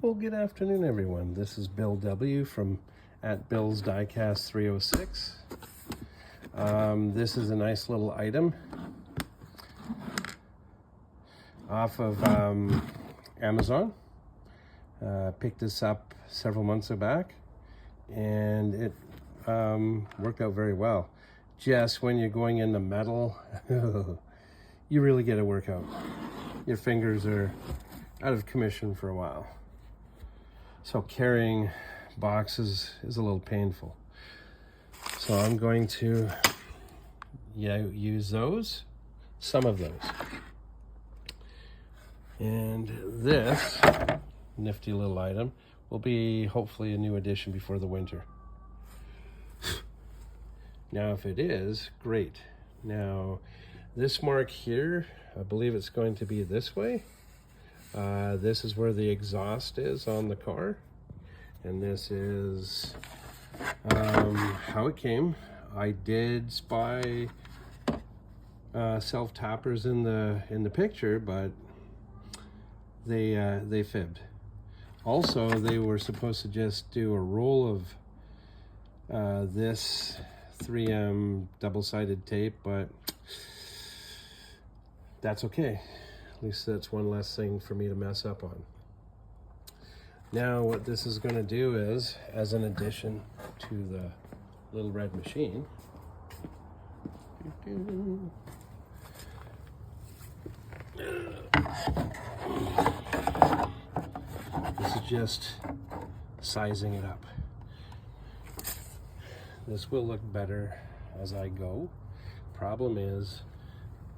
Well, good afternoon, everyone. This is Bill W. from at Bill's Diecast 306. This is a nice little item off of Amazon. Picked this up several months back, and it worked out very well. Just when you're going into metal, you really get a workout. Your fingers are out of commission for a while. So carrying boxes is a little painful. So I'm going to use those, some of those. And this nifty little item will be hopefully a new addition before the winter. Now, if it is, great. Now, this mark here, I believe it's going to be this way. This is where the exhaust is on the car. And this is how it came. I did spy self-tappers in the picture, but they fibbed. Also, they were supposed to just do a roll of this 3M double-sided tape, but that's okay. At least that's one less thing for me to mess up on. Now what this is going to do is, as an addition to the little red machine, this is just sizing it up. This will look better as I go. Problem is,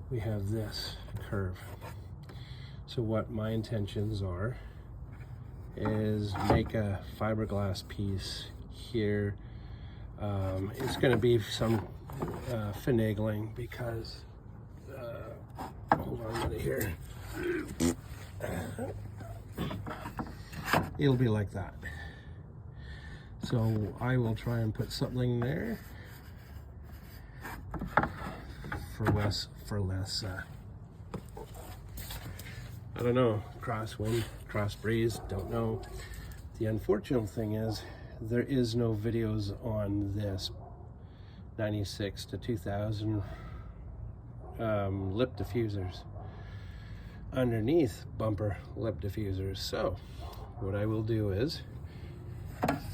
we have this curve. So what my intentions are is make a fiberglass piece here. It's going to be some finagling because hold on a minute here. It'll be like that. So I will try and put something there for less I don't know, crosswind, cross breeze, don't know. The unfortunate thing is there is no videos on this 96 to 2000 lip diffusers underneath bumper lip diffusers. So what I will do is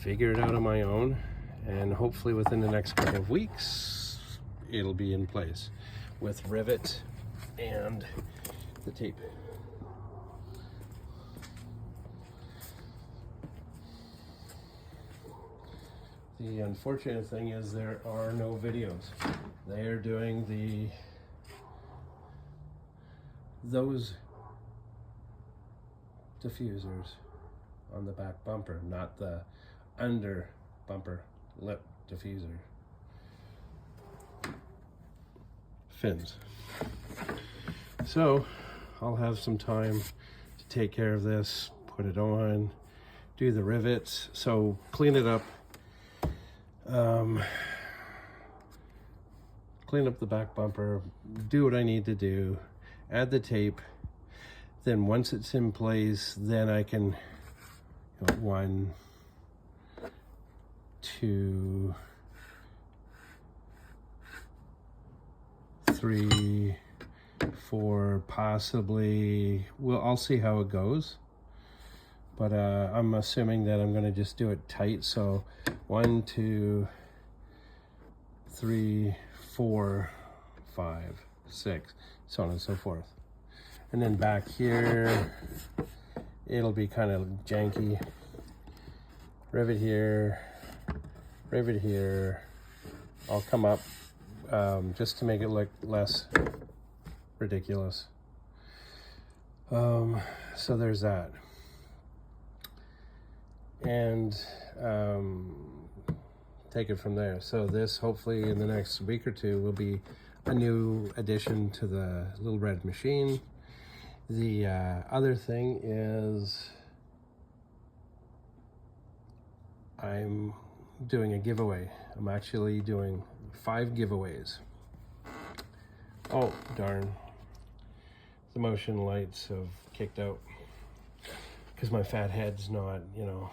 figure it out on my own, and hopefully within the next couple of weeks it'll be in place with rivets and the tape. The unfortunate thing is there are no videos. They are doing those diffusers on the back bumper, not the under bumper lip diffuser fins. So I'll have some time to take care of this, put it on, do the rivets, so clean it up. Clean up the back bumper, do what I need to do, add the tape. Then once it's in place, then I can 1, 2, 3, 4, possibly. Well, I'll see how it goes. But I'm assuming that I'm going to just do it tight. So 1, 2, 3, 4, 5, 6, so on and so forth. And then back here, it'll be kind of janky. Rivet here, rivet here. I'll come up just to make it look less ridiculous. So there's that. And take it from there. So this, hopefully in the next week or two, will be a new addition to the little red machine. The other thing is I'm doing a giveaway. I'm actually doing 5 giveaways. Oh, darn. The motion lights have kicked out. because my fat head's not, you know,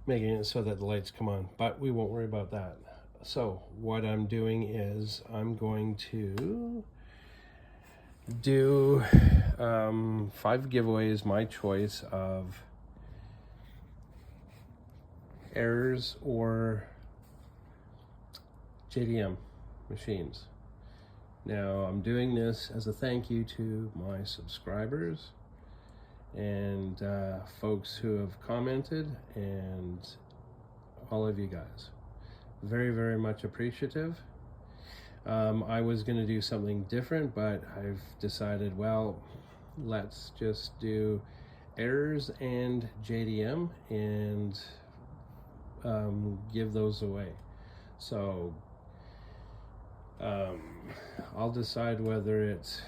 making it so that the lights come on, but we won't worry about that. So what I'm doing is I'm going to do 5 giveaways, my choice of errors or JDM machines. Now I'm doing this as a thank you to my subscribers and folks who have commented, and all of you guys. Very, very much appreciative. I was going to do something different, but I've decided, well, let's just do errors and JDM and give those away. So I'll decide whether it's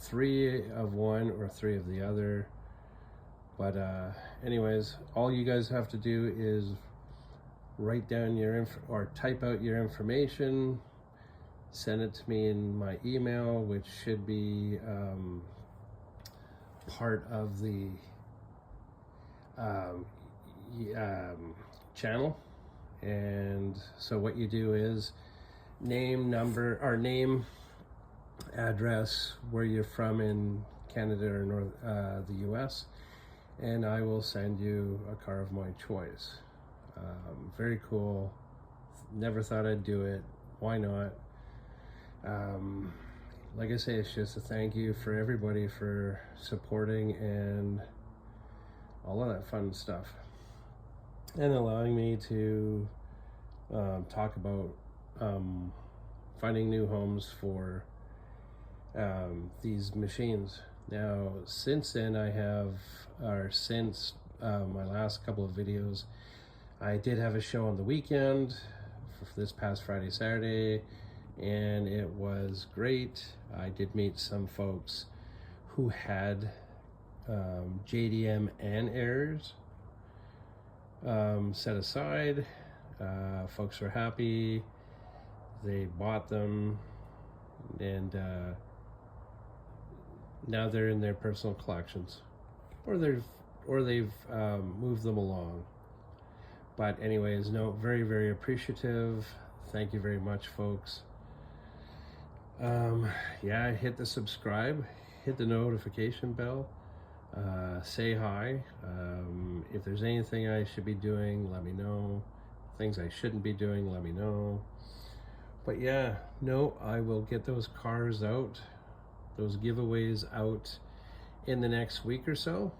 3 of one or 3 of the other. But anyways, all you guys have to do is write down your or type out your information, send it to me in my email, which should be part of the channel. And so what you do is name, number, or name, address, where you're from in Canada or the US, and I will send you a car of my choice. Very cool. Never thought I'd do it. Why not? Like I say, it's just a thank you for everybody for supporting and all of that fun stuff, and allowing me to talk about finding new homes for these machines. Now, since then, since my last couple of videos, I did have a show on the weekend for this past Friday, Saturday, and it was great. I did meet some folks who had JDM and errors set aside. Folks were happy. They bought them, and now they're in their personal collections, or they've moved them along. But anyways, no, very, very appreciative. Thank you very much, folks. Yeah, hit the subscribe, hit the notification bell, say hi. If there's anything I should be doing, let me know. Things I shouldn't be doing, let me know. But yeah, no, I will get those cars out, those giveaways out in the next week or so.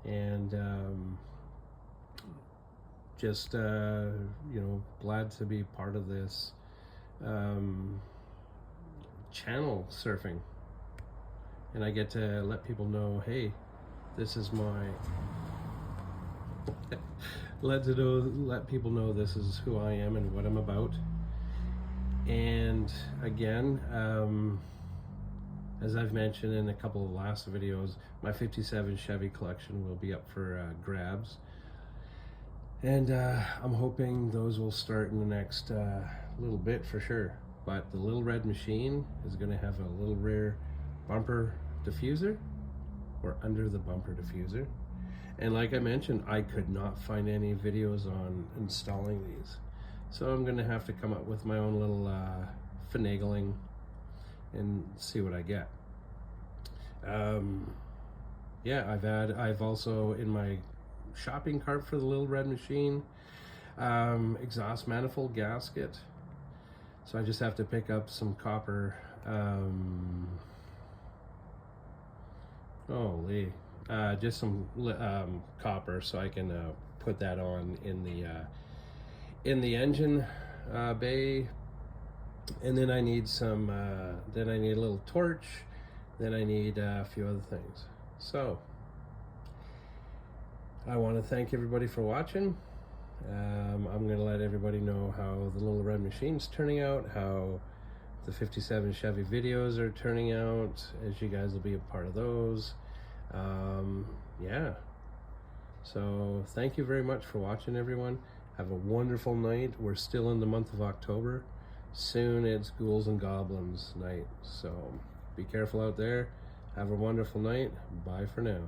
And just you know, glad to be part of this channel surfing, and I get to let people know, hey, this is my let people know this is who I am and what I'm about. And again, as I've mentioned in a couple of last videos, my 57 Chevy collection will be up for grabs, and I'm hoping those will start in the next little bit for sure. But the little red machine is going to have a little rear bumper diffuser, or under the bumper diffuser. And like I mentioned, I could not find any videos on installing these, so I'm going to have to come up with my own little finagling and see what I get. Yeah, I've also in my shopping cart for the little red machine, exhaust manifold gasket. So I just have to pick up some copper, just some copper, so I can put that on in the engine bay. And then I need some, then I need a little torch, then I need a few other things. So I want to thank everybody for watching. I'm going to let everybody know how the little red machine's turning out, how the 57 Chevy videos are turning out, as you guys will be a part of those. Yeah, so thank you very much for watching, everyone. Have a wonderful night. We're still in the month of October. Soon it's Ghouls and Goblins night, so be careful out there. Have a wonderful night. Bye for now.